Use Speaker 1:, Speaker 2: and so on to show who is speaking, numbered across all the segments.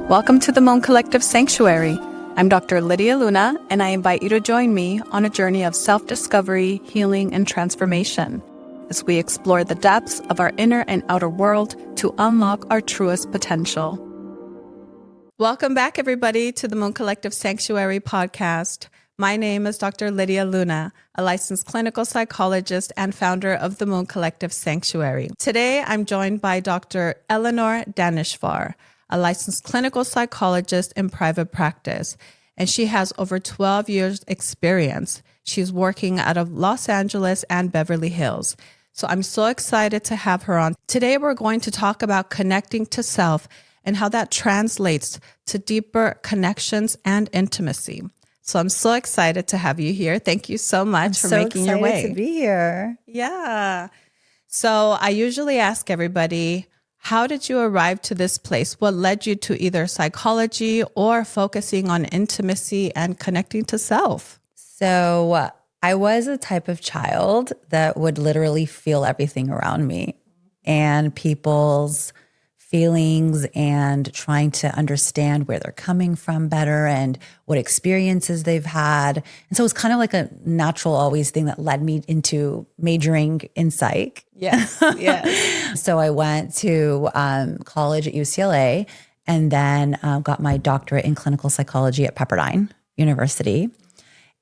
Speaker 1: Welcome to the Moon Collective Sanctuary. I'm Dr. Lydia Luna, and I invite you to join me on a journey of self-discovery, healing, and transformation as we explore the depths of our inner and outer world to unlock our truest potential. Welcome back, everybody, to the Moon Collective Sanctuary podcast. My name is Dr. Lydia Luna, a licensed clinical psychologist and founder of the Moon Collective Sanctuary. Today, I'm joined by Dr. Elenor Daneshvar, a licensed clinical psychologist in private practice, and she has over 12 years experience. She's working out of Los Angeles and Beverly Hills. So I'm so excited to have her on. Today, we're going to talk about connecting to self and how that translates to deeper connections and intimacy. So I'm so excited to have you here. Thank you so much for making your way.
Speaker 2: I'm so excited to be here.
Speaker 1: Yeah. So I usually ask everybody, how did you arrive to this place? What led you to either psychology or focusing on intimacy and connecting to self?
Speaker 2: So I was a type of child that would literally feel everything around me and people's feelings and trying to understand where they're coming from better and what experiences they've had. And so it was kind of like a natural always thing that led me into majoring in psych.
Speaker 1: Yes, yes.
Speaker 2: So I went to college at UCLA and then got my doctorate in clinical psychology at Pepperdine University.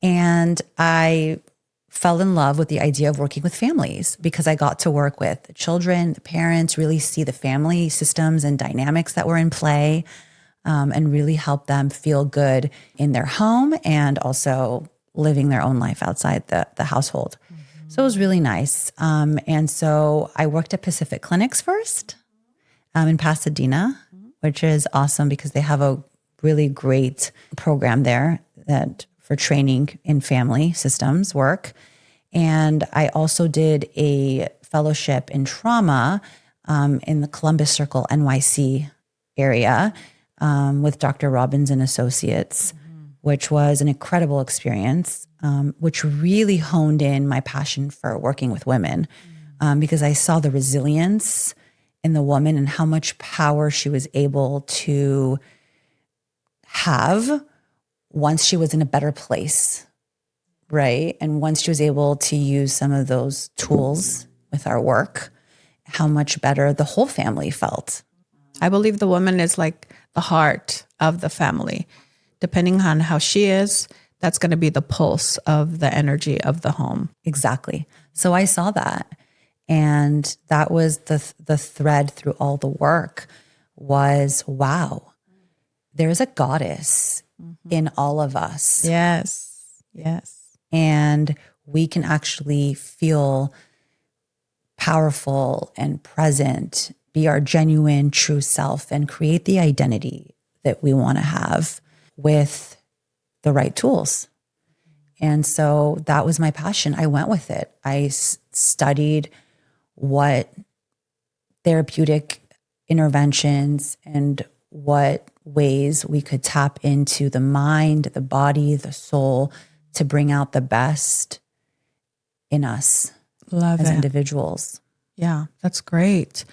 Speaker 2: And I fell in love with the idea of working with families because I got to work with the children, the parents, really see the family systems and dynamics that were in play, and really help them feel good in their home and also living their own life outside the household. Mm-hmm. So it was really nice. And so I worked at Pacific Clinics first in Pasadena, which is awesome because they have a really great program there that for training in family systems work. And I also did a fellowship in trauma in the Columbus Circle, NYC area with Dr. Robbins and Associates, which was an incredible experience, which really honed in my passion for working with women because I saw the resilience in the woman and how much power she was able to have once she was in a better place, right? And once she was able to use some of those tools with our work, how much better the whole family felt.
Speaker 1: I believe the woman is like the heart of the family. Depending on how she is, that's going to be the pulse of the energy of the home.
Speaker 2: Exactly. So I saw that. And that was the thread through all the work was, wow, there's a goddess in all of us.
Speaker 1: Yes, yes.
Speaker 2: And we can actually feel powerful and present, be our genuine, true self, and create the identity that we want to have with the right tools. And so that was my passion. I went with it. I studied what therapeutic interventions and what ways we could tap into the mind, the body, the soul to bring out the best in us as individuals.
Speaker 1: Yeah, that's great.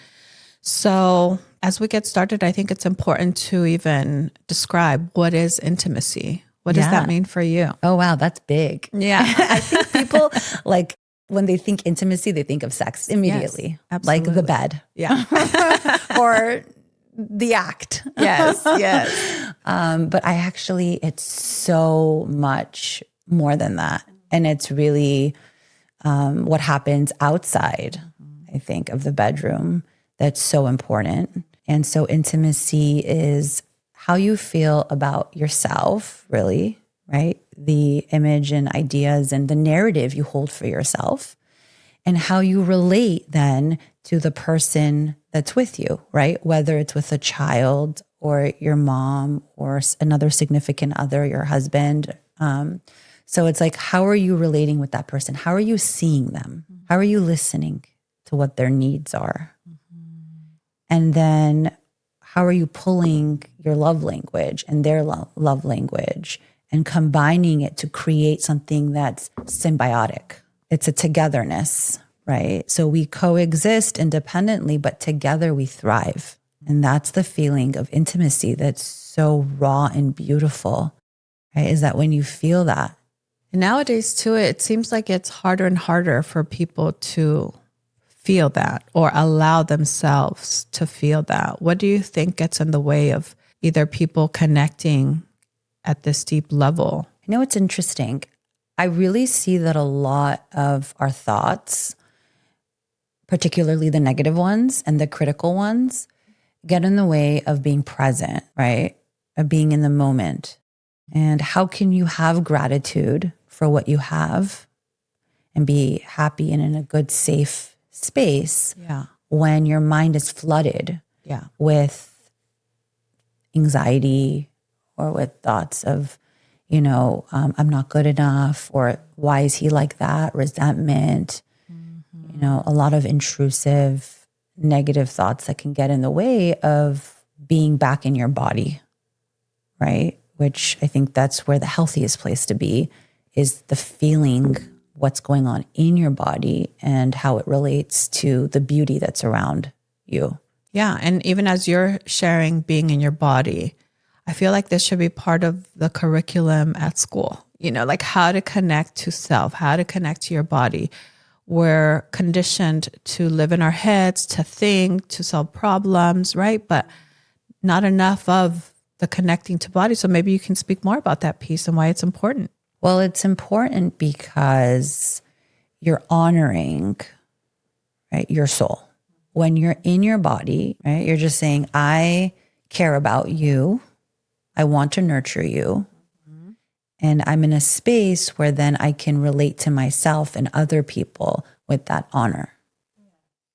Speaker 1: So as we get started, I think it's important to even describe what is intimacy. What does that mean for you?
Speaker 2: Oh, wow, that's big.
Speaker 1: Yeah.
Speaker 2: I think people like when they think intimacy, they think of sex immediately.
Speaker 1: Yes, absolutely.
Speaker 2: Like the bed.
Speaker 1: Yeah.
Speaker 2: Or the act.
Speaker 1: Yes, yes.
Speaker 2: But it's so much more than that. And it's really what happens outside, I think, of the bedroom that's so important. And so intimacy is how you feel about yourself, really, right? The image and ideas and the narrative you hold for yourself, and how you relate then to the person that's with you, right? Whether it's with a child or your mom or another significant other, your husband. So it's like, how are you relating with that person? How are you seeing them? How are you listening to what their needs are? And then how are you pulling your love language and their love language and combining it to create something that's symbiotic? It's a togetherness, right? So we coexist independently, but together we thrive. And that's the feeling of intimacy that's so raw and beautiful, right? Is that when you feel that.
Speaker 1: And nowadays too, it seems like it's harder and harder for people to feel that or allow themselves to feel that. What do you think gets in the way of either people connecting at this deep level?
Speaker 2: You know, it's interesting. I really see that a lot of our thoughts, particularly the negative ones and the critical ones, get in the way of being present, right? Of being in the moment. And how can you have gratitude for what you have and be happy and in a good, safe space when your mind is flooded with anxiety or with thoughts of, I'm not good enough, or why is he like that? Resentment, a lot of intrusive, negative thoughts that can get in the way of being back in your body, right? Which I think that's where the healthiest place to be is the feeling what's going on in your body and how it relates to the beauty that's around you.
Speaker 1: Yeah. And even as you're sharing being in your body, I feel like this should be part of the curriculum at school, like how to connect to self, how to connect to your body. We're conditioned to live in our heads, to think, to solve problems, right? But not enough of the connecting to body. So maybe you can speak more about that piece and why it's important.
Speaker 2: Well, it's important because you're honoring, right, your soul. When you're in your body, right, you're just saying, I care about you. I want to nurture you. And I'm in a space where then I can relate to myself and other people with that honor,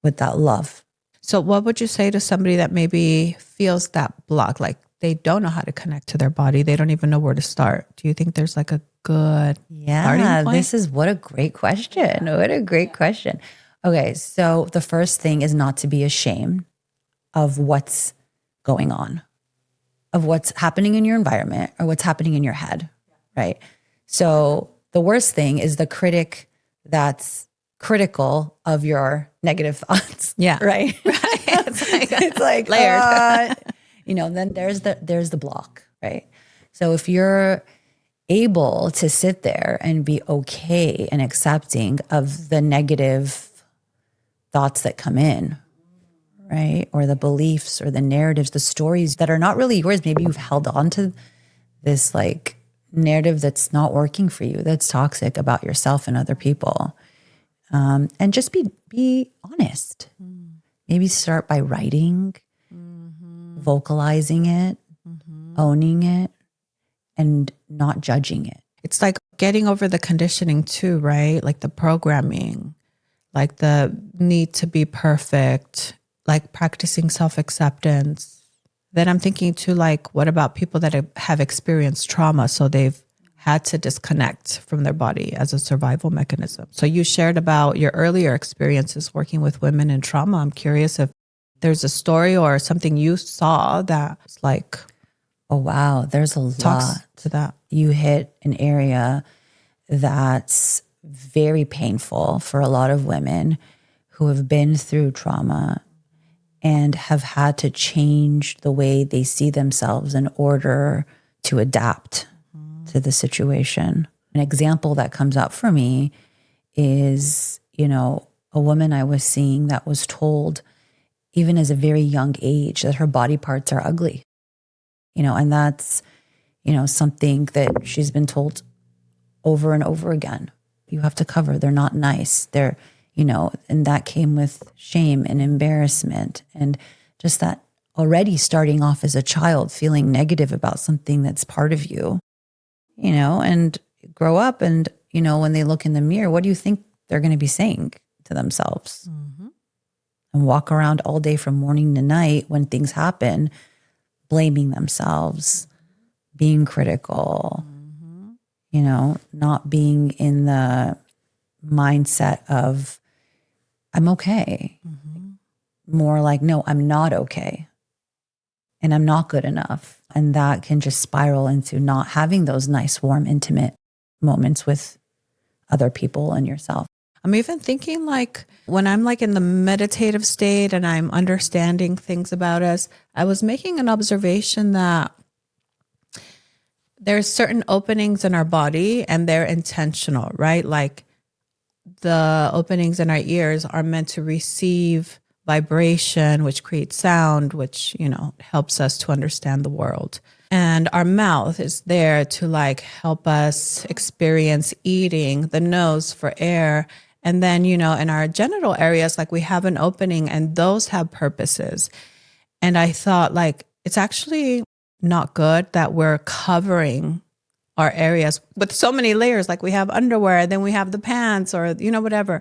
Speaker 2: with that love.
Speaker 1: So what would you say to somebody that maybe feels that block, like they don't know how to connect to their body? They don't even know where to start. Do you think there's like a good starting point?
Speaker 2: What a great question. What a great question. Okay, so the first thing is not to be ashamed of what's going on, of what's happening in your environment or what's happening in your head, right? So the worst thing is the critic that's critical of your negative thoughts.
Speaker 1: Yeah.
Speaker 2: Right? It's like layered. Then there's the block, right? So if you're able to sit there and be okay and accepting of the negative thoughts that come in, right? Or the beliefs or the narratives, the stories that are not really yours. Maybe you've held on to this like narrative that's not working for you, that's toxic about yourself and other people. And just be honest. Maybe start by writing, vocalizing it, owning it, and not judging it.
Speaker 1: It's like getting over the conditioning too, right? Like the programming, like the need to be perfect, like practicing self-acceptance. Then I'm thinking too, like, what about people that have experienced trauma? So they've had to disconnect from their body as a survival mechanism. So you shared about your earlier experiences working with women in trauma. I'm curious if there's a story or something you saw that's like,
Speaker 2: oh, wow, there's a lot
Speaker 1: to that.
Speaker 2: You hit an area that's very painful for a lot of women who have been through trauma and have had to change the way they see themselves in order to adapt to the situation. An example that comes up for me is, a woman I was seeing that was told, even as a very young age, that her body parts are ugly. And that's, something that she's been told over and over again. You have to cover. They're not nice. They're, and that came with shame and embarrassment and just that already starting off as a child feeling negative about something that's part of you, and grow up and, when they look in the mirror, what do you think they're going to be saying to themselves? And walk around all day from morning to night when things happen, blaming themselves, being critical, not being in the mindset of, I'm okay. More like, no, I'm not okay. And I'm not good enough. And that can just spiral into not having those nice, warm, intimate moments with other people and yourself.
Speaker 1: I'm even thinking like when I'm like in the meditative state and I'm understanding things about us, I was making an observation that there's certain openings in our body and they're intentional, right? Like the openings in our ears are meant to receive vibration, which creates sound, which, helps us to understand the world. And our mouth is there to like help us experience eating, the nose for air. And then, in our genital areas, like we have an opening and those have purposes. And I thought like, it's actually not good that we're covering our areas with so many layers. Like we have underwear, then we have the pants or, whatever.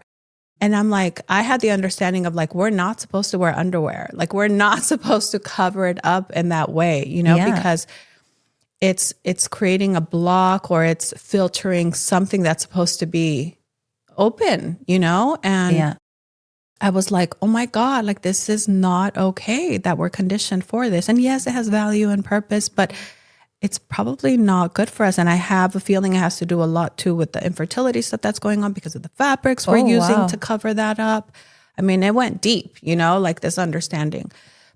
Speaker 1: And I'm like, I had the understanding of like, we're not supposed to wear underwear. Like we're not supposed to cover it up in that way, because it's creating a block or it's filtering something that's supposed to be open, and I was like, oh my God, like this is not okay that we're conditioned for this. And yes, it has value and purpose, but it's probably not good for us. And I have a feeling it has to do a lot too with the infertility stuff that's going on because of the fabrics we're using to cover that up. I mean, it went deep, like this understanding.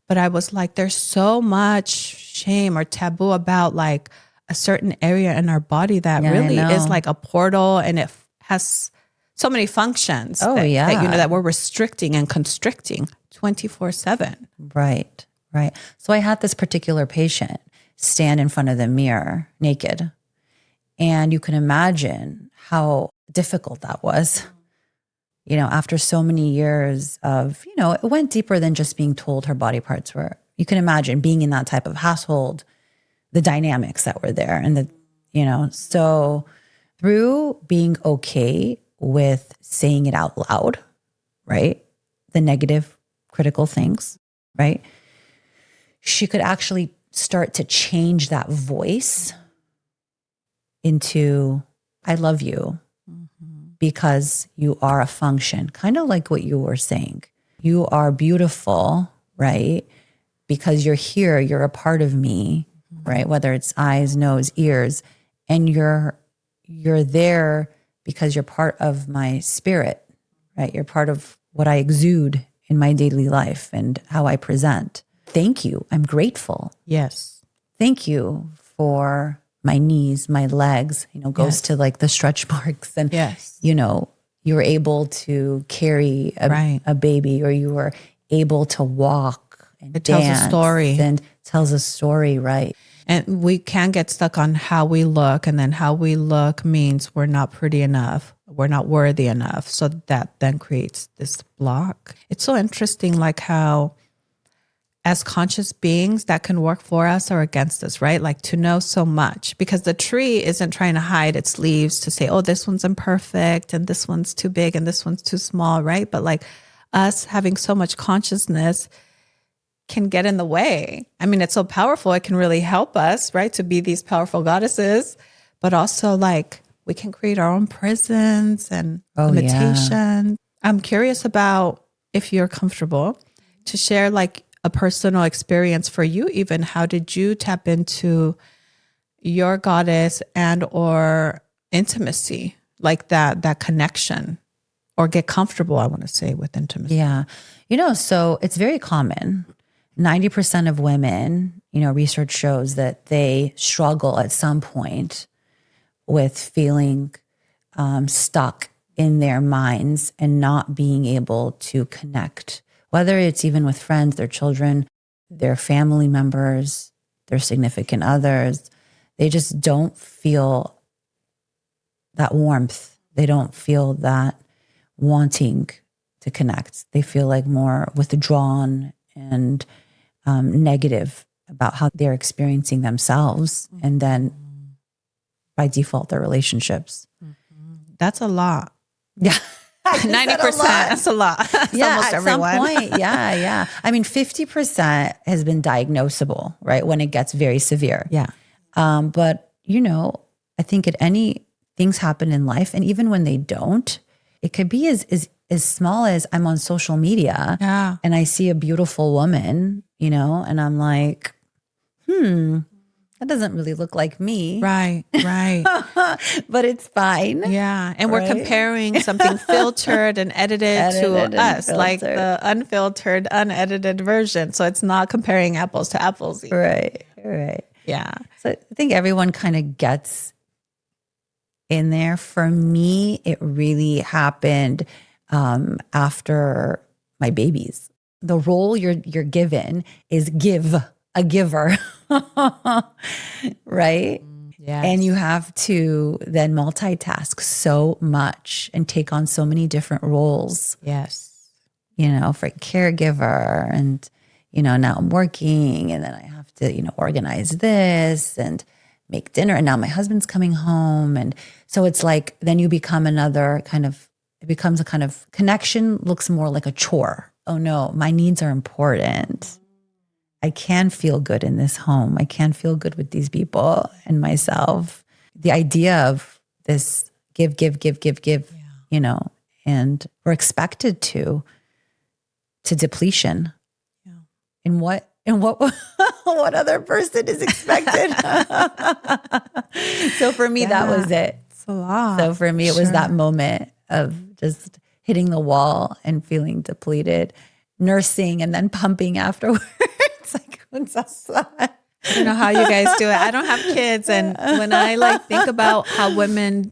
Speaker 1: But I was like, there's so much shame or taboo about like a certain area in our body that really is like a portal and it has so many functions that we're restricting and constricting 24/7.
Speaker 2: Right. So I had this particular patient stand in front of the mirror naked. And you can imagine how difficult that was, after so many years of, it went deeper than just being told her body parts were. You can imagine being in that type of household, the dynamics that were there and so through being okay with saying it out loud, right? The negative, critical things, right? She could actually start to change that voice into, I love you because you are a function, kind of like what you were saying. You are beautiful, right? Because you're here, you're a part of me, right? Whether it's eyes, nose, ears, and you're there because you're part of my spirit, right? You're part of what I exude in my daily life and how I present. Thank you. I'm grateful.
Speaker 1: Yes.
Speaker 2: Thank you for my knees, my legs, goes to like the stretch marks and, you were able to carry a baby or you were able to walk and
Speaker 1: it tells a story.
Speaker 2: And tells a story, right?
Speaker 1: And we can get stuck on how we look, and then how we look means we're not pretty enough. We're not worthy enough. So that then creates this block. It's so interesting, like how as conscious beings that can work for us or against us, right? Like to know so much, because the tree isn't trying to hide its leaves to say, oh, this one's imperfect and this one's too big and this one's too small, right? But like us having so much consciousness can get in the way. I mean, it's so powerful. It can really help us, right? To be these powerful goddesses, but also like we can create our own prisons and limitations. Yeah. I'm curious about if you're comfortable to share like a personal experience for you, even how did you tap into your goddess and or intimacy, like that connection, or get comfortable, I want to say, with intimacy.
Speaker 2: Yeah. So it's very common. 90% of women, research shows that they struggle at some point with feeling stuck in their minds and not being able to connect, whether it's even with friends, their children, their family members, their significant others. They just don't feel that warmth. They don't feel that wanting to connect. They feel like more withdrawn and negative about how they're experiencing themselves. And then by default, their relationships.
Speaker 1: That's a lot.
Speaker 2: Yeah.
Speaker 1: 90%. That's a lot. That's almost everyone.
Speaker 2: Some point. Yeah. I mean, 50% has been diagnosable, right? When it gets very severe.
Speaker 1: Yeah.
Speaker 2: But, I think things happen in life. And even when they don't, it could be as small as I'm on social media and I see a beautiful woman, and I'm like, that doesn't really look like me.
Speaker 3: Right.
Speaker 2: But it's fine.
Speaker 3: Yeah. And we're comparing something filtered and edited to us, like the unfiltered, unedited version. So it's not comparing apples to apples either.
Speaker 2: Right.
Speaker 3: Yeah.
Speaker 2: So I think everyone kind of gets in there. For me, it really happened after my babies. The role you're given is a giver, right?
Speaker 3: Yes.
Speaker 2: And you have to then multitask so much and take on so many different roles.
Speaker 3: Yes.
Speaker 2: For caregiver, and now I'm working, and then I have to organize this and make dinner, and now my husband's coming home, and so it's like then you become it becomes a kind of connection looks more like a chore. Oh no, my needs are important. I can feel good in this home. I can feel good with these people and myself. The idea of this give, and we're expected to depletion.
Speaker 3: Yeah.
Speaker 2: In what what other person is expected? So for me, that was it.
Speaker 3: It's a lot.
Speaker 2: So for me, it was that moment of just hitting the wall and feeling depleted, nursing and then pumping afterwards. Like, what's that?
Speaker 3: I don't know how you guys do it. I don't have kids. And when I think about how women,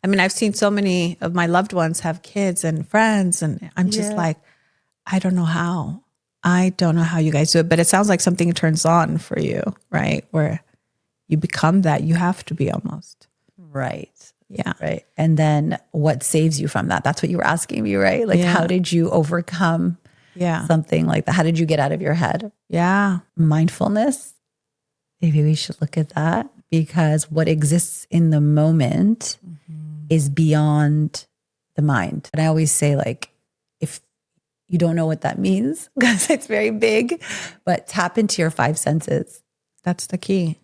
Speaker 3: I've seen so many of my loved ones have kids and friends, and I'm just like, I don't know how. I don't know how you guys do it, but it sounds like something turns on for you, right? Where you become that, you have to be almost.
Speaker 2: Right.
Speaker 3: Yeah.
Speaker 2: Right. And then what saves you from that? That's what you were asking me, right? Like, how did you overcome something like that? How did you get out of your head?
Speaker 3: Yeah.
Speaker 2: Mindfulness. Maybe we should look at that, because what exists in the moment is beyond the mind. And I always say, if you don't know what that means, because it's very big, but tap into your 5 senses.
Speaker 3: That's the key.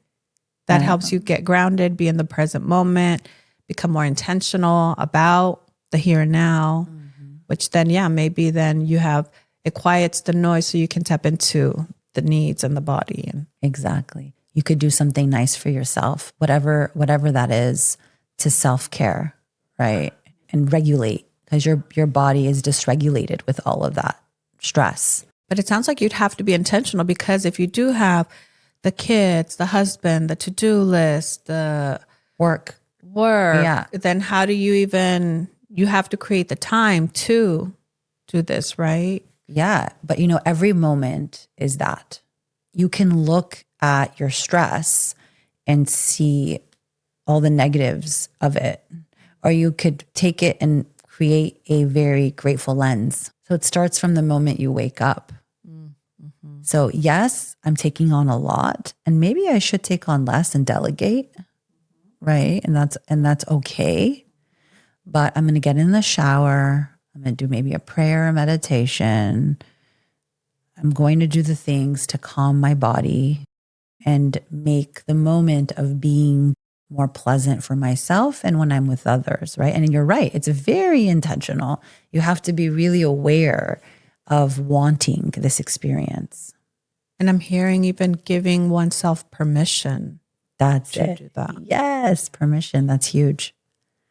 Speaker 3: That helps you get grounded, be in the present moment, become more intentional about the here and now, which then, maybe then it quiets the noise so you can tap into the needs and the body. And
Speaker 2: exactly. You could do something nice for yourself, whatever that is, to self-care, right? And regulate, because your body is dysregulated with all of that stress.
Speaker 3: But it sounds like you'd have to be intentional, because if you do have the kids, the husband, the to-do list, the
Speaker 2: work,
Speaker 3: then how do you you have to create the time to do this, right?
Speaker 2: Yeah. But every moment is that. You can look at your stress and see all the negatives of it, or you could take it and create a very grateful lens. So it starts from the moment you wake up. So yes, I'm taking on a lot, and maybe I should take on less and delegate, right? And that's okay. But I'm going to get in the shower. I'm going to do maybe a prayer or meditation. I'm going to do the things to calm my body and make the moment of being more pleasant for myself and when I'm with others, right? And you're right, it's very intentional. You have to be really aware of wanting this experience.
Speaker 3: And I'm hearing even giving oneself permission.
Speaker 2: That's
Speaker 3: to
Speaker 2: it.
Speaker 3: do that.
Speaker 2: Yes, permission. That's huge.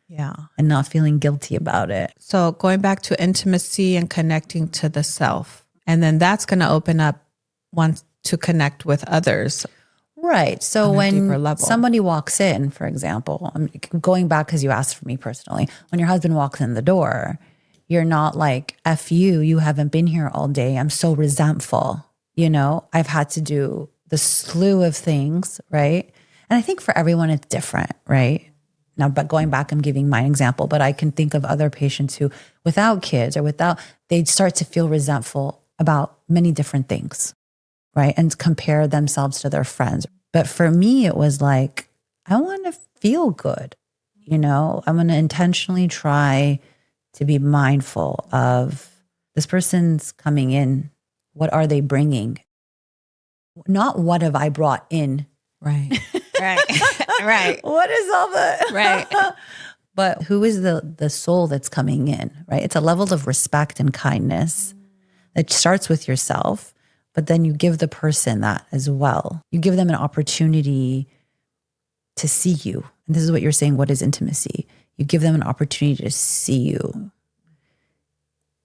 Speaker 3: Yeah.
Speaker 2: And not feeling guilty about it.
Speaker 3: So going back to intimacy and connecting to the self. And then that's going to open up one to connect with others.
Speaker 2: Right. So when somebody walks in, for example, I'm going back because you asked for me personally, when your husband walks in the door, you're not like, F you haven't been here all day. I'm so resentful. I've had to do the slew of things, right? And I think for everyone it's different, right? Now, but going back, I'm giving my example, but I can think of other patients who, without kids or they'd start to feel resentful about many different things, right? And compare themselves to their friends. But for me, it was like, I want to feel good. I'm going to intentionally try to be mindful of this person's coming in. What are they bringing? Not what have I brought in?
Speaker 3: Right. Right.
Speaker 2: What is all the
Speaker 3: right?
Speaker 2: But who is the soul that's coming in? Right. It's a level of respect and kindness that starts with yourself, but then you give the person that as well. You give them an opportunity to see you. And this is what you're saying. What is intimacy? You give them an opportunity to see you.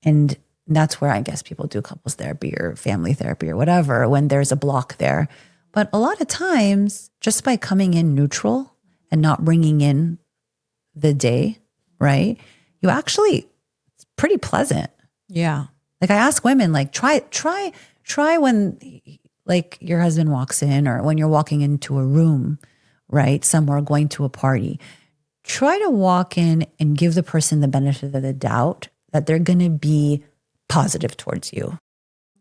Speaker 2: And that's where I guess people do couples therapy or family therapy or whatever, when there's a block there. But a lot of times, just by coming in neutral and not bringing in the day, right? You actually, it's pretty pleasant.
Speaker 3: Yeah.
Speaker 2: Like I ask women, like try when like your husband walks in, or when you're walking into a room, right? Somewhere, going to a party. Try to walk in and give the person the benefit of the doubt that they're going to be positive towards you.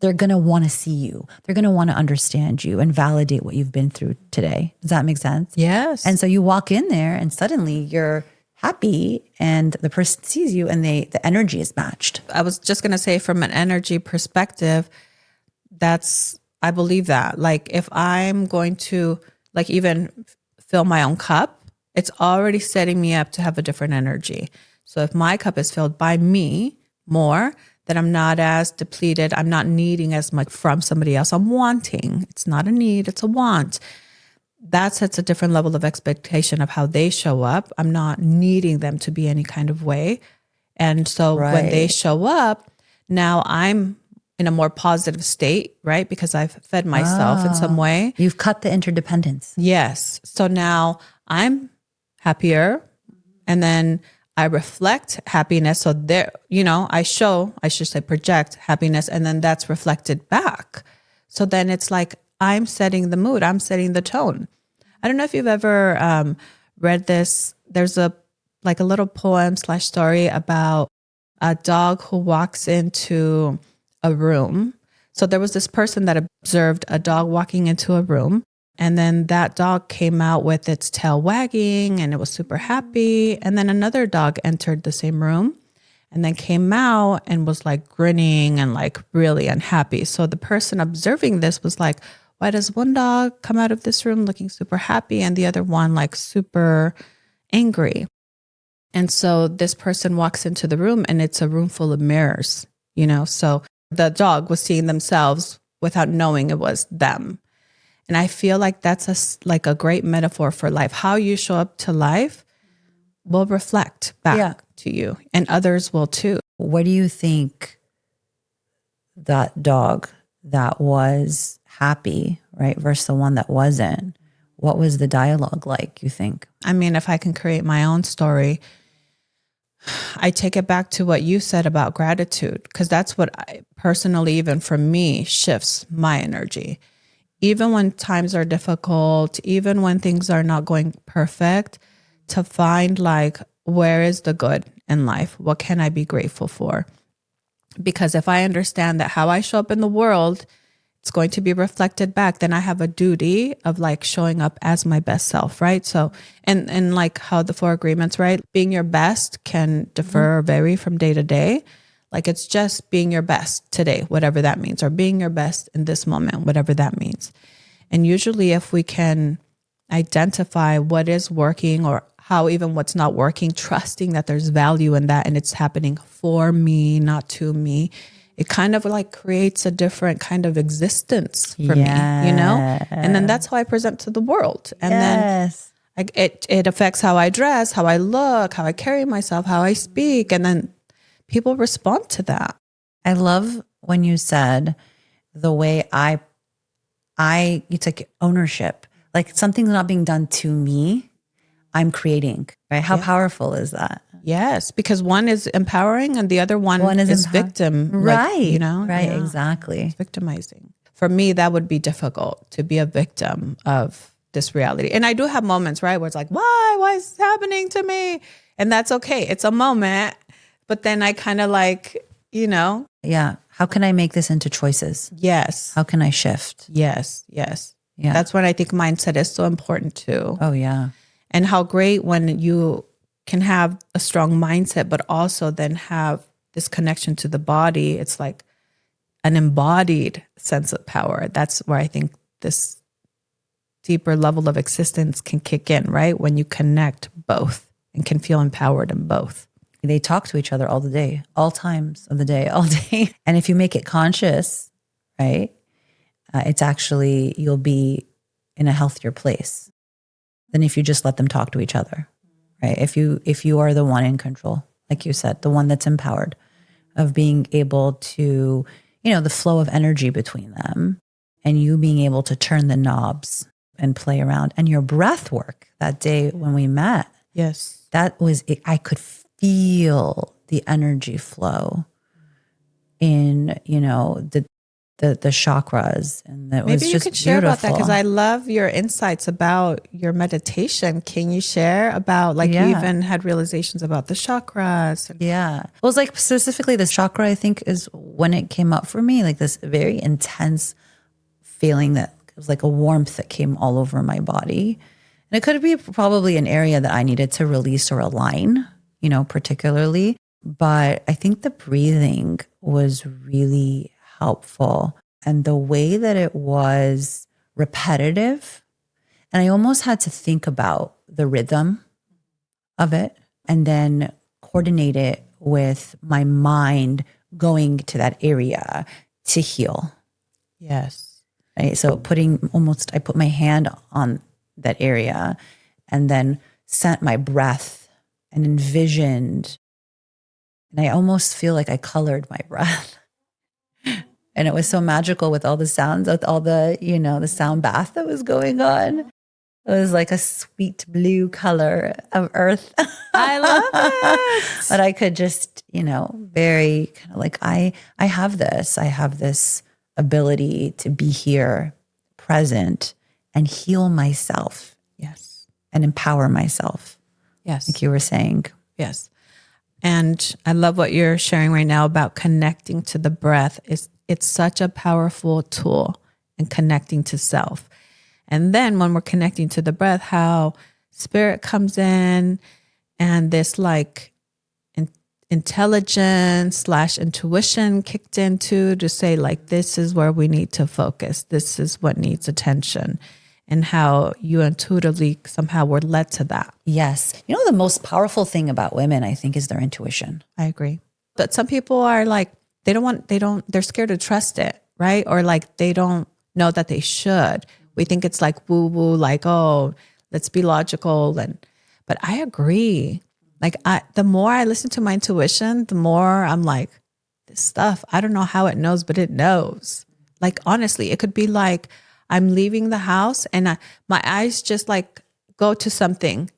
Speaker 2: They're going to want to see you. They're going to want to understand you and validate what you've been through today. Does that make sense?
Speaker 3: Yes.
Speaker 2: And so you walk in there and suddenly you're happy and the person sees you and the energy is matched.
Speaker 3: I was just going to say, from an energy perspective, I believe that. Like if I'm going to like even fill my own cup, it's already setting me up to have a different energy. So if my cup is filled by me more, then I'm not as depleted. I'm not needing as much from somebody else. I'm wanting. It's not a need, it's a want. That sets a different level of expectation of how they show up. I'm not needing them to be any kind of way. And so when they show up, now I'm in a more positive state, right? Because I've fed myself in some way.
Speaker 2: You've cut the interdependence.
Speaker 3: Yes. So now I'm happier, and then I reflect happiness. So there, I should say project happiness, and then that's reflected back. So then it's like, I'm setting the mood. I'm setting the tone. I don't know if you've ever read this. There's a little poem / story about a dog who walks into a room. So there was this person that observed a dog walking into a room, and then that dog came out with its tail wagging and it was super happy. And then another dog entered the same room and then came out and was like grinning and like really unhappy. So the person observing this was like, why does one dog come out of this room looking super happy and the other one like super angry? And so this person walks into the room and it's a room full of mirrors, so the dog was seeing themselves without knowing it was them. And I feel like that's a great metaphor for life. How you show up to life will reflect back to you, and others will too.
Speaker 2: What do you think that dog that was happy, right, versus the one that wasn't? What was the dialogue like, you think?
Speaker 3: I mean, if I can create my own story, I take it back to what you said about gratitude, because that's what personally, even for me, shifts my energy. Even when times are difficult, even when things are not going perfect, to find like, where is the good in life? What can I be grateful for? Because if I understand that how I show up in the world, it's going to be reflected back, then I have a duty of like showing up as my best self, right? So, and like how the 4 agreements, right? Being your best can differ or vary from day to day. Like it's just being your best today, whatever that means, or being your best in this moment, whatever that means. And usually if we can identify what is working or how even what's not working, trusting that there's value in that and it's happening for me, not to me, it kind of like creates a different kind of existence for me, And then that's how I present to the world. And then it affects how I dress, how I look, how I carry myself, how I speak. And then people respond to that.
Speaker 2: I love when you said the way you took ownership, like something's not being done to me, I'm creating, right? How powerful is that?
Speaker 3: Yes, because one is empowering and the other one is victim.
Speaker 2: Right.
Speaker 3: Like,
Speaker 2: right, exactly.
Speaker 3: It's victimizing. For me, that would be difficult to be a victim of this reality. And I do have moments, right, where it's like, why is this happening to me? And that's okay. It's a moment. But then I kind of like,
Speaker 2: Yeah. How can I make this into choices?
Speaker 3: Yes.
Speaker 2: How can I shift?
Speaker 3: Yes.
Speaker 2: Yeah.
Speaker 3: That's when I think mindset is so important too.
Speaker 2: Oh, yeah.
Speaker 3: And how great when you can have a strong mindset, but also then have this connection to the body. It's like an embodied sense of power. That's where I think this deeper level of existence can kick in, right? When you connect both and can feel empowered in both.
Speaker 2: They talk to each other all the day, all times of the day, all day. And if you make it conscious, right? it's actually, you'll be in a healthier place than if you just let them talk to each other, right? If you are the one in control, like you said, the one that's empowered of being able to, the flow of energy between them and you being able to turn the knobs and play around. And your breath work that day when we met,
Speaker 3: Yes.
Speaker 2: that was it. I could feel the energy flow in, the chakras, and that was
Speaker 3: Maybe you
Speaker 2: just
Speaker 3: could share about that,
Speaker 2: beautiful.
Speaker 3: because I love your insights about your meditation. Can you share about you even had realizations about the chakras?
Speaker 2: Yeah. It was like specifically the chakra, I think, is when it came up for me, like this very intense feeling that it was like a warmth that came all over my body. And it could be probably an area that I needed to release or align, particularly. But I think the breathing was really helpful. And the way that it was repetitive, and I almost had to think about the rhythm of it and then coordinate it with my mind going to that area to heal.
Speaker 3: Yes.
Speaker 2: Right. So I put my hand on that area and then sent my breath and envisioned. And I almost feel like I colored my breath. And it was so magical with all the sounds, with all the, the sound bath that was going on. It was like a sweet blue color of earth.
Speaker 3: I love it.
Speaker 2: But I could just, very kind of like, I have this ability to be here, present, and heal myself.
Speaker 3: Yes.
Speaker 2: And empower myself.
Speaker 3: Yes.
Speaker 2: Like you were saying.
Speaker 3: Yes. And I love what you're sharing right now about connecting to the breath. It's such a powerful tool in connecting to self. And then when we're connecting to the breath, how spirit comes in and this intelligence / intuition kicked into to say this is where we need to focus. This is what needs attention. And how you intuitively somehow were led to that.
Speaker 2: Yes. The most powerful thing about women, I think, is their intuition.
Speaker 3: I agree. But some people are they're scared to trust it, right? Or they don't know that they should. We think it's woo woo, oh, let's be logical. But I agree. The more I listen to my intuition, the more I'm this stuff, I don't know how it knows, but it knows. Honestly, it could be I'm leaving the house and my eyes just go to something.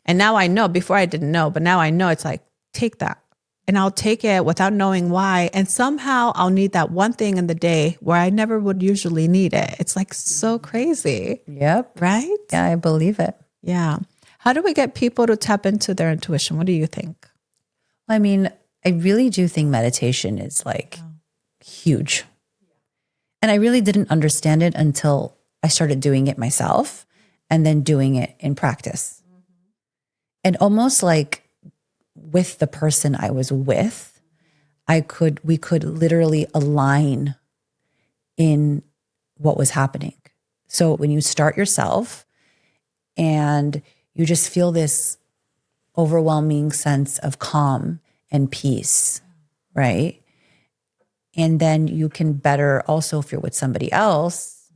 Speaker 3: And now I know, before I didn't know, but now I know it's take that. And I'll take it without knowing why. And somehow I'll need that one thing in the day where I never would usually need it. It's so crazy.
Speaker 2: Yep.
Speaker 3: Right?
Speaker 2: Yeah, I believe it.
Speaker 3: Yeah. How do we get people to tap into their intuition? What do you think?
Speaker 2: I mean, I really do think meditation is huge. And I really didn't understand it until I started doing it myself and then doing it in practice. And almost with the person I was with, we could literally align in what was happening. So when you start yourself and you just feel this overwhelming sense of calm and peace, right? And then you can better also, if you're with somebody else,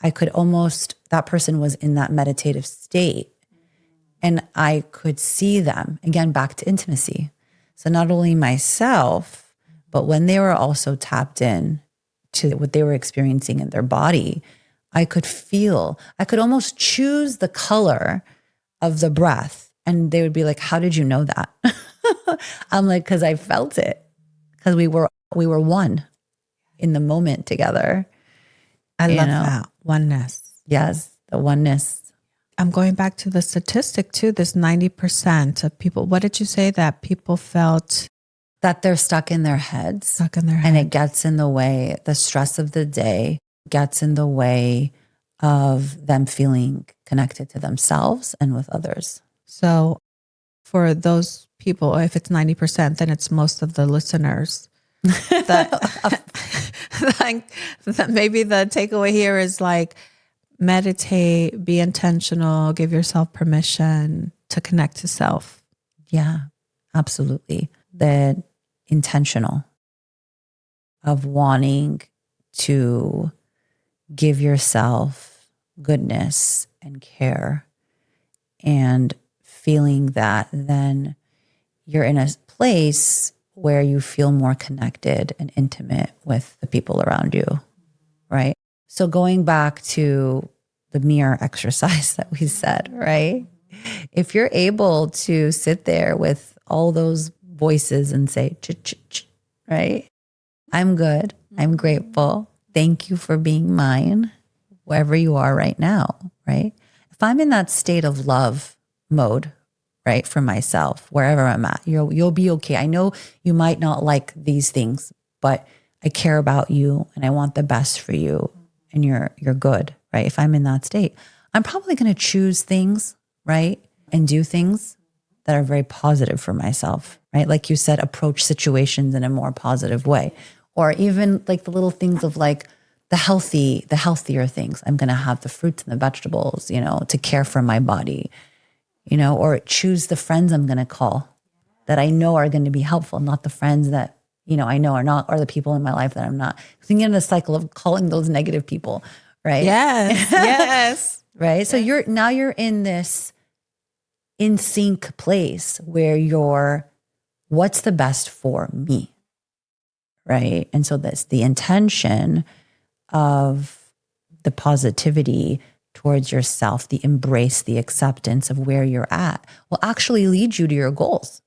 Speaker 2: that person was in that meditative state and I could see them, again, back to intimacy. So not only myself, but when they were also tapped in to what they were experiencing in their body, I could almost choose the color of the breath. And they would be like, how did you know that? I'm because I felt it. Because we were one in the moment together.
Speaker 3: I love that. Oneness.
Speaker 2: Yes, the oneness.
Speaker 3: I'm going back to the statistic too, this 90% of people. What did you say that people felt?
Speaker 2: That they're stuck in their heads. And it gets in the way, the stress of the day gets in the way of them feeling connected to themselves and with others. So
Speaker 3: for those people, if it's 90%, then it's most of the listeners. That maybe the takeaway here is meditate, be intentional, give yourself permission to connect to self.
Speaker 2: Yeah, absolutely. The intentional of wanting to give yourself goodness and care and feeling that, then you're in a place where you feel more connected and intimate with the people around you, right? So going back to the mirror exercise that we said, right? If you're able to sit there with all those voices and say, right? I'm good. I'm grateful. Thank you for being mine, wherever you are right now, right? If I'm in that state of love mode, right, for myself, wherever I'm at, you'll be okay. I know you might not like these things, but I care about you and I want the best for you, and you're good, right? If I'm in that state, I'm probably going to choose things, right, and do things that are very positive for myself, right? Like you said, approach situations in a more positive way, or even like the little things of like the healthier things. I'm going to have the fruits and the vegetables, to care for my body, or choose the friends I'm going to call that I know are going to be helpful, not the friends that, I know are not, or the people in my life that I'm not. Thinking in a cycle of calling those negative people, right?
Speaker 3: Yes, yes.
Speaker 2: Right. So you're in this in sync place where what's the best for me, right? And so that's the intention of the positivity towards yourself, the embrace, the acceptance of where you're at will actually lead you to your goals,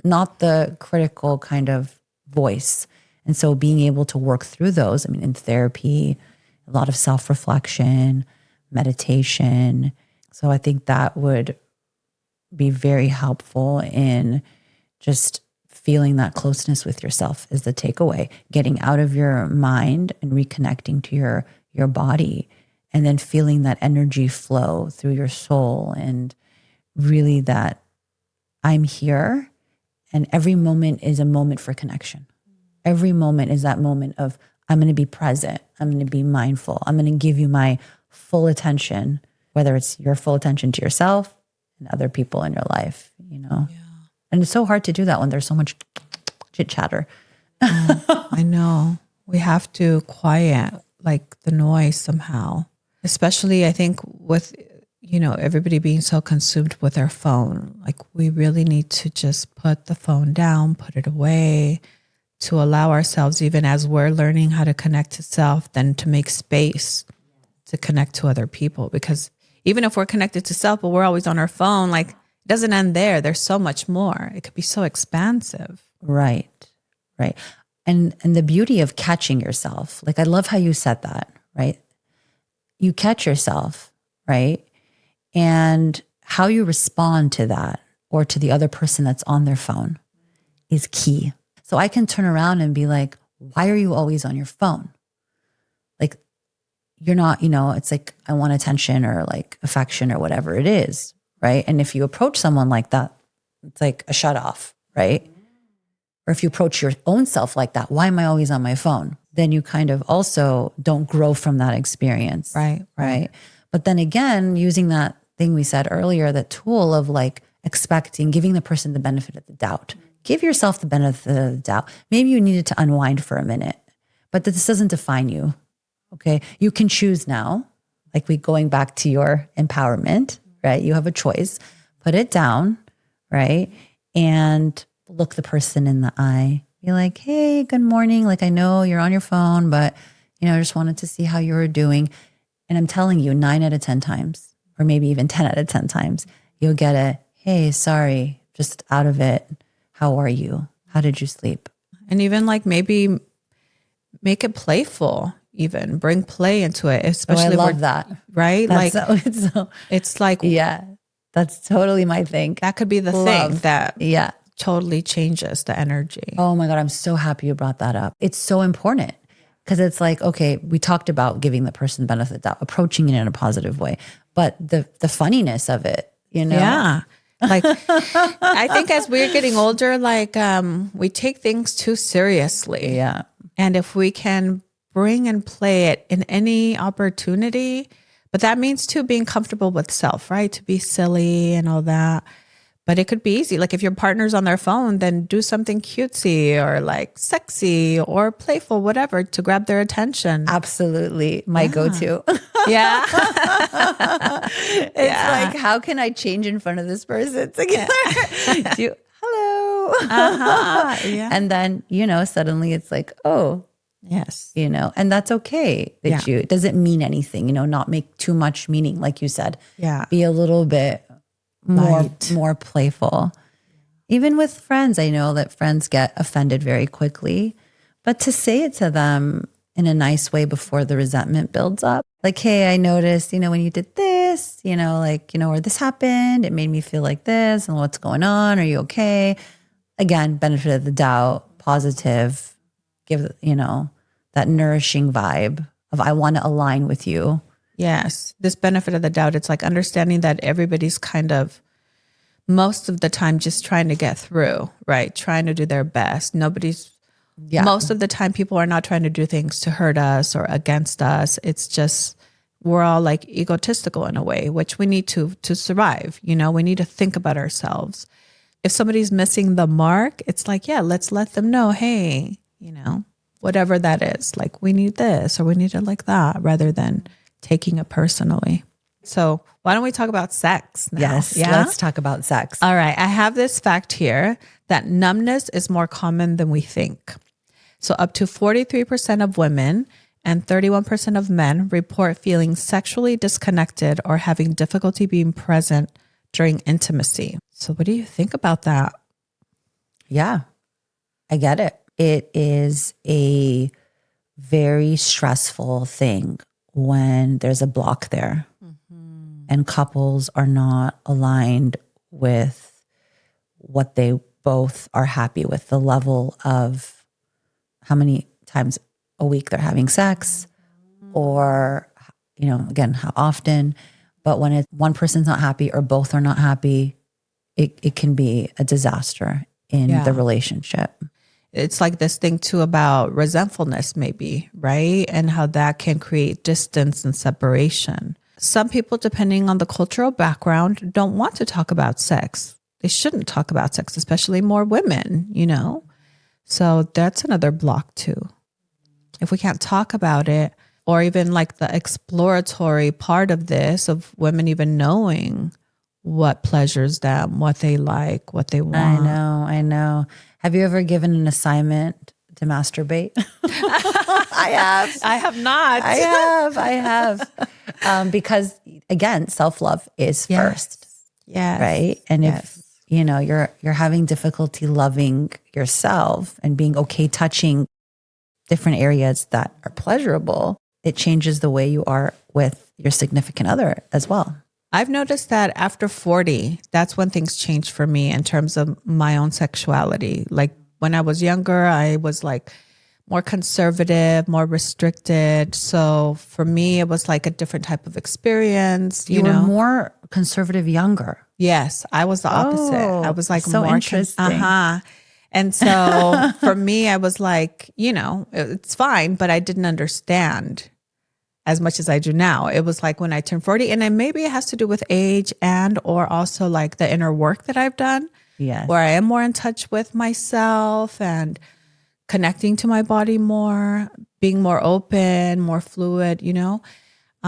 Speaker 2: not the critical kind of voice. And so being able to work through those, in therapy, a lot of self-reflection, meditation. So I think that would be very helpful in just feeling that closeness with yourself is the takeaway, getting out of your mind and reconnecting to your body, and then feeling that energy flow through your soul, and really that I'm here, and every moment is a moment for connection. Every moment is that moment of I'm going to be present. I'm going to be mindful. I'm going to give you my full attention, whether it's your full attention to yourself and other people in your life, Yeah. And it's so hard to do that when there's so much chit chatter.
Speaker 3: I know. We have to quiet like the noise somehow, especially I think with, everybody being so consumed with their phone. Like we really need to just put the phone down, put it away, to allow ourselves, even as we're learning how to connect to self, then to make space to connect to other people. Because even if we're connected to self, but we're always on our phone, like it doesn't end there. There's so much more. It could be so expansive.
Speaker 2: Right. And the beauty of catching yourself, like I love how you said that, right? You catch yourself, right? And how you respond to that or to the other person that's on their phone is key. So I can turn around and be like, why are you always on your phone? Like, you're not, it's like, I want attention or like affection or whatever it is, right? And if you approach someone like that, it's like a shut off, right? Or if you approach your own self like that, why am I always on my phone? Then you kind of also don't grow from that experience. Right. But then again, using that thing we said earlier, that tool of like expecting, giving the person the benefit of the doubt. Give yourself the benefit of the doubt. Maybe you needed to unwind for a minute, but this doesn't define you. Okay. You can choose now, like going back to your empowerment, right? You have a choice, put it down, right? And look the person in the eye. Be like, hey, good morning. Like, I know you're on your phone, but I just wanted to see how you were doing. And I'm telling you, 9 out of 10 times, or maybe even 10 out of 10 times, you'll get a, hey, sorry, just out of it. How are you? How did you sleep?
Speaker 3: And even like maybe make it playful, even bring play into it. Especially
Speaker 2: I love that.
Speaker 3: Right?
Speaker 2: It's like, yeah, that's totally my thing.
Speaker 3: That could be the thing that totally changes the energy.
Speaker 2: Oh my God, I'm so happy you brought that up. It's so important because it's like, okay, we talked about giving the person the benefit of the doubt, approaching it in a positive way, but the funniness of it,
Speaker 3: Yeah. Like, I think as we're getting older, like, we take things too seriously.
Speaker 2: Yeah.
Speaker 3: And if we can bring and play it in any opportunity, but that means too being comfortable with self, right? To be silly and all that. But it could be easy. Like if your partner's on their phone, then do something cutesy or like sexy or playful, whatever, to grab their attention.
Speaker 2: Absolutely. My go-to.
Speaker 3: Yeah.
Speaker 2: It's like, how can I change in front of this person together? Hello.
Speaker 3: Yeah.
Speaker 2: And then, suddenly it's like, oh,
Speaker 3: Yes.
Speaker 2: and that's okay that it doesn't mean anything, not make too much meaning, like you said.
Speaker 3: Yeah.
Speaker 2: Be a little bit more playful. Even with friends, I know that friends get offended very quickly, but to say it to them in a nice way before the resentment builds up. Like, hey, I noticed, when you did this, or this happened, it made me feel like this, and what's going on? Are you okay? Again, benefit of the doubt, positive, give, that nourishing vibe of, I want to align with you.
Speaker 3: Yes. This benefit of the doubt, it's like understanding that everybody's kind of most of the time just trying to get through, right? Trying to do their best. Most of the time people are not trying to do things to hurt us or against us. It's just, we're all like egotistical in a way, which we need to survive. We need to think about ourselves. If somebody's missing the mark, it's like, let's let them know, hey, whatever that is, like we need this or we need it like that, rather than taking it personally. So why don't we talk about sex now?
Speaker 2: Yes, let's talk about sex.
Speaker 3: All right. I have this fact here that numbness is more common than we think. So up to 43% of women and 31% of men report feeling sexually disconnected or having difficulty being present during intimacy. So what do you think about that?
Speaker 2: Yeah, I get it. It is a very stressful thing when there's a block there and couples are not aligned with what they both are happy with, the level of how many times a week they're having sex or, again, how often. But when one person's not happy or both are not happy, it can be a disaster in the relationship.
Speaker 3: It's like this thing too about resentfulness maybe, right? And how that can create distance and separation. Some people, depending on the cultural background, don't want to talk about sex. They shouldn't talk about sex, especially more women, So that's another block too. If we can't talk about it, or even like the exploratory part of this, of women even knowing what pleasures them, what they like, what they want.
Speaker 2: I know. Have you ever given an assignment to masturbate? I have.
Speaker 3: I have not.
Speaker 2: I have. Because again, self-love is first.
Speaker 3: Yes.
Speaker 2: Right. And if you're having difficulty loving yourself and being okay touching different areas that are pleasurable, it changes the way you are with your significant other as well.
Speaker 3: I've noticed that after 40, that's when things changed for me in terms of my own sexuality. Like when I was younger, I was like more conservative, more restricted. So for me, it was like a different type of experience.
Speaker 2: You were more conservative younger.
Speaker 3: Yes, I was the opposite. I was like
Speaker 2: so
Speaker 3: more
Speaker 2: interesting.
Speaker 3: And so for me, I was like, it's fine, but I didn't understand as much as I do now. It was like when I turned 40, and then maybe it has to do with age and or also like the inner work that I've done.
Speaker 2: Yes.
Speaker 3: Where I am more in touch with myself and connecting to my body more, being more open, more fluid,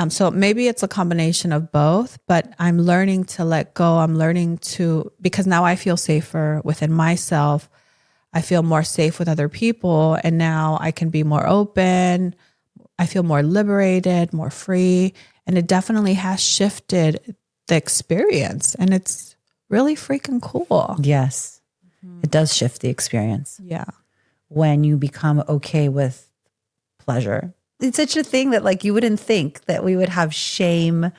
Speaker 3: So maybe it's a combination of both, but I'm learning to let go. I'm learning to, because now I feel safer within myself. I feel more safe with other people, and now I can be more open. I feel more liberated, more free, and it definitely has shifted the experience, and it's really freaking cool.
Speaker 2: Yes, it does shift the experience.
Speaker 3: Yeah.
Speaker 2: When you become okay with pleasure. It's such a thing that like you wouldn't think that we would have shame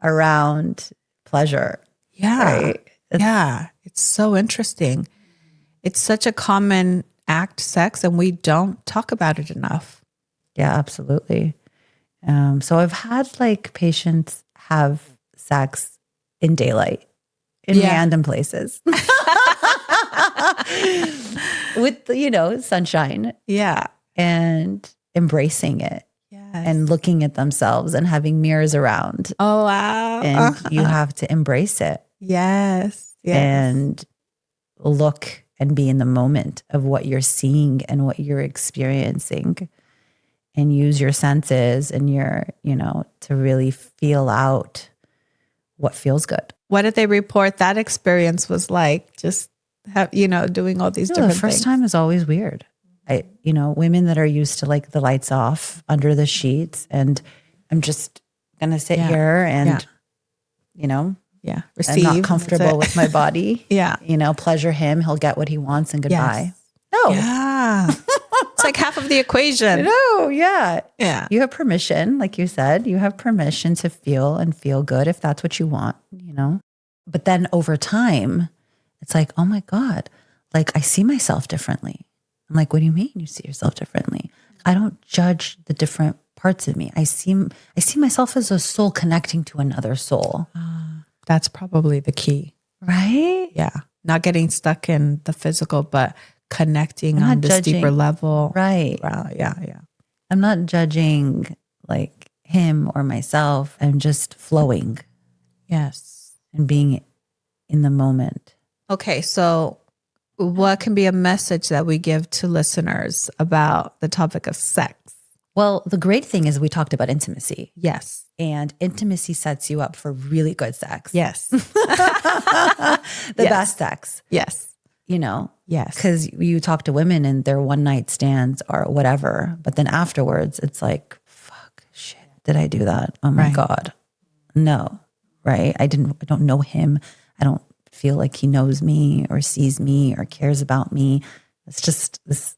Speaker 2: around pleasure.
Speaker 3: Yeah.
Speaker 2: Right?
Speaker 3: Yeah. It's so interesting. It's such a common act, sex, and we don't talk about it enough.
Speaker 2: Yeah, absolutely. So I've had like patients have sex in daylight in random places with, sunshine.
Speaker 3: Yeah.
Speaker 2: And embracing it.
Speaker 3: Yes.
Speaker 2: And looking at themselves and having mirrors around.
Speaker 3: Oh, wow.
Speaker 2: And you have to embrace it.
Speaker 3: Yes.
Speaker 2: and look and be in the moment of what you're seeing and what you're experiencing, and use your senses and your, to really feel out what feels good.
Speaker 3: What did they report that experience was like? Just doing all these different
Speaker 2: things. The first
Speaker 3: things.
Speaker 2: time is always weird. Women that are used to like the lights off under the sheets, and I'm just going to sit here and,
Speaker 3: receive.
Speaker 2: I'm not comfortable with my body. Pleasure him. He'll get what he wants and goodbye.
Speaker 3: Yes. No. Yeah. It's like half of the equation.
Speaker 2: No. Yeah.
Speaker 3: Yeah.
Speaker 2: You have permission. Like you said, you have permission to feel and feel good if that's what you want, But then over time, it's like, oh my God, like I see myself differently. I'm like, what do you mean you see yourself differently? I don't judge the different parts of me. I see myself as a soul connecting to another soul.
Speaker 3: That's probably the key.
Speaker 2: Right?
Speaker 3: Yeah. Not getting stuck in the physical, but connecting on this deeper level.
Speaker 2: Right.
Speaker 3: Wow. Yeah.
Speaker 2: I'm not judging like him or myself. I'm just flowing.
Speaker 3: Yes.
Speaker 2: And being in the moment.
Speaker 3: Okay. So what can be a message that we give to listeners about the topic of sex?
Speaker 2: Well, the great thing is we talked about intimacy.
Speaker 3: Yes.
Speaker 2: And intimacy sets you up for really good sex.
Speaker 3: Yes.
Speaker 2: The best sex.
Speaker 3: Yes. Yes.
Speaker 2: Because you talk to women and their one night stands or whatever, but then afterwards it's like, fuck, shit, did I do that? Oh my God. No. Right. I don't know him. I don't feel like he knows me or sees me or cares about me. It's just this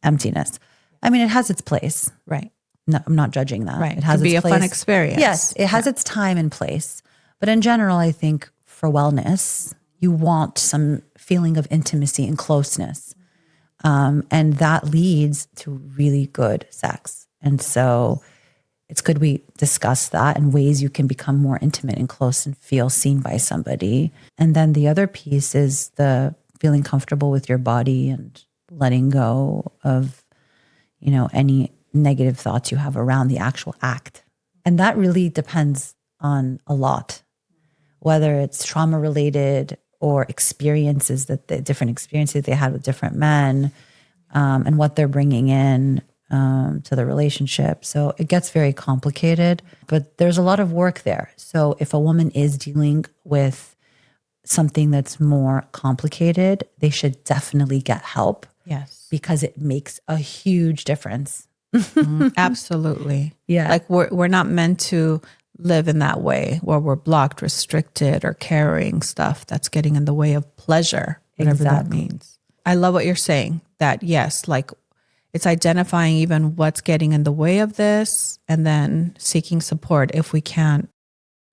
Speaker 2: emptiness. I mean, it has its place.
Speaker 3: Right.
Speaker 2: No, I'm not judging that.
Speaker 3: Right.
Speaker 2: It has
Speaker 3: to be
Speaker 2: its
Speaker 3: a
Speaker 2: place.
Speaker 3: Fun experience.
Speaker 2: Yes. It has its time and place. But in general, I think for wellness, you want some feeling of intimacy and closeness. And that leads to really good sex. And so it's good we discuss that and ways you can become more intimate and close and feel seen by somebody. And then the other piece is the feeling comfortable with your body and letting go of, any negative thoughts you have around the actual act. And that really depends on a lot, whether it's trauma related or experiences different experiences they had with different men, and what they're bringing in to the relationship. So it gets very complicated, but there's a lot of work there. So if a woman is dealing with something that's more complicated, they should definitely get help.
Speaker 3: Yes.
Speaker 2: Because it makes a huge difference.
Speaker 3: Absolutely.
Speaker 2: Yeah.
Speaker 3: Like we're not meant to live in that way where we're blocked, restricted, or carrying stuff that's getting in the way of pleasure, whatever that means. I love what you're saying, that yes, like it's identifying even what's getting in the way of this and then seeking support if we can't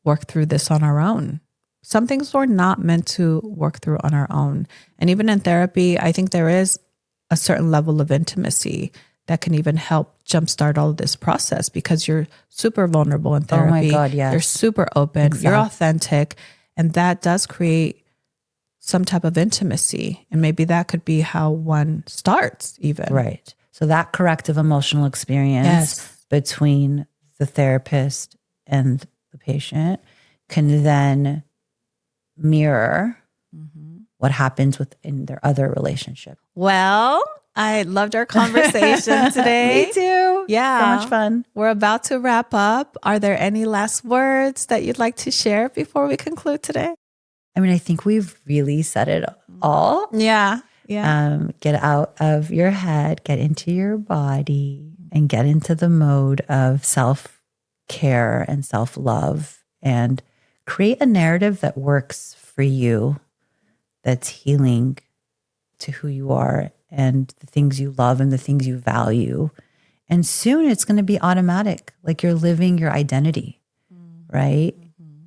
Speaker 3: work through this on our own. Some things we're not meant to work through on our own. And even in therapy, I think there is a certain level of intimacy that can even help jumpstart all of this process, because you're super vulnerable in therapy.
Speaker 2: Oh my God, yes.
Speaker 3: You're super open,
Speaker 2: Exactly.
Speaker 3: You're authentic, and that does create some type of intimacy. And maybe that could be how one starts even.
Speaker 2: Right. So that corrective emotional experience between the therapist and the patient can then mirror what happens within their other relationship.
Speaker 3: Well, I loved our conversation today.
Speaker 2: Me too.
Speaker 3: Yeah.
Speaker 2: So much fun.
Speaker 3: We're about to wrap up. Are there any last words that you'd like to share before we conclude today?
Speaker 2: I mean, I think we've really said it all.
Speaker 3: Yeah. Yeah.
Speaker 2: Get out of your head, get into your body, and get into the mode of self-care and self-love, and create a narrative that works for you, that's healing to who you are and the things you love and the things you value. And soon it's going to be automatic. Like you're living your identity, right?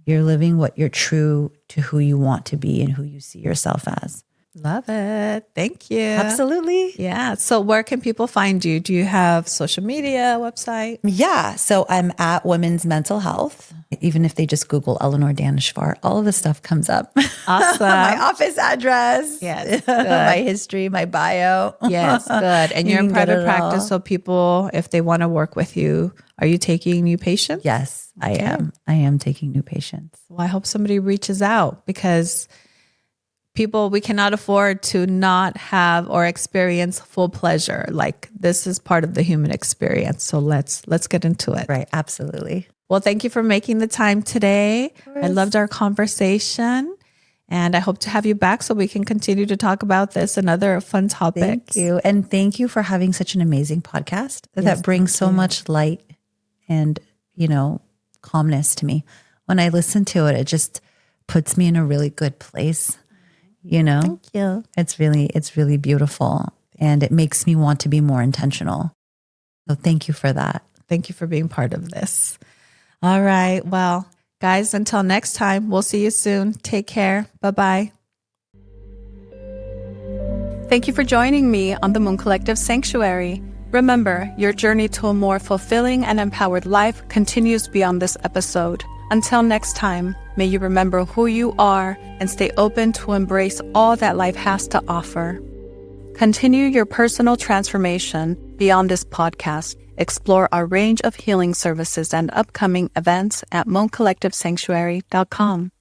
Speaker 2: You're living what you're true to who you want to be and who you see yourself as.
Speaker 3: Love it. Thank you.
Speaker 2: Absolutely.
Speaker 3: Yeah. So where can people find you? Do you have social media, website?
Speaker 2: Yeah. So I'm at Women's Mental Health. Even if they just Google Elenor Daneshvar, all of the stuff comes up.
Speaker 3: Awesome.
Speaker 2: My office address.
Speaker 3: Yes.
Speaker 2: My history, my bio.
Speaker 3: Yes. Good. And you're in
Speaker 2: can get
Speaker 3: private
Speaker 2: it
Speaker 3: practice.
Speaker 2: all.
Speaker 3: So people, if they want to work with you, are you taking new patients?
Speaker 2: Yes, I am. I am taking new patients.
Speaker 3: Well, I hope somebody reaches out, because people, we cannot afford to not have or experience full pleasure. Like this is part of the human experience. So let's get into it.
Speaker 2: Right. Absolutely.
Speaker 3: Well, thank you for making the time today. I loved our conversation. And I hope to have you back so we can continue to talk about this and other fun topics.
Speaker 2: Thank you. And thank you for having such an amazing podcast that brings so much light and, calmness to me. When I listen to it, it just puts me in a really good place. Thank you. It's really beautiful. And it makes me want to be more intentional. So thank you for that.
Speaker 3: Thank you for being part of this. All right. Well, guys, until next time, we'll see you soon. Take care. Bye-bye.
Speaker 1: Thank you for joining me on the Moon Collective Sanctuary. Remember, your journey to a more fulfilling and empowered life continues beyond this episode. Until next time, may you remember who you are and stay open to embrace all that life has to offer. Continue your personal transformation beyond this podcast. Explore our range of healing services and upcoming events at mooncollectivesanctuary.com.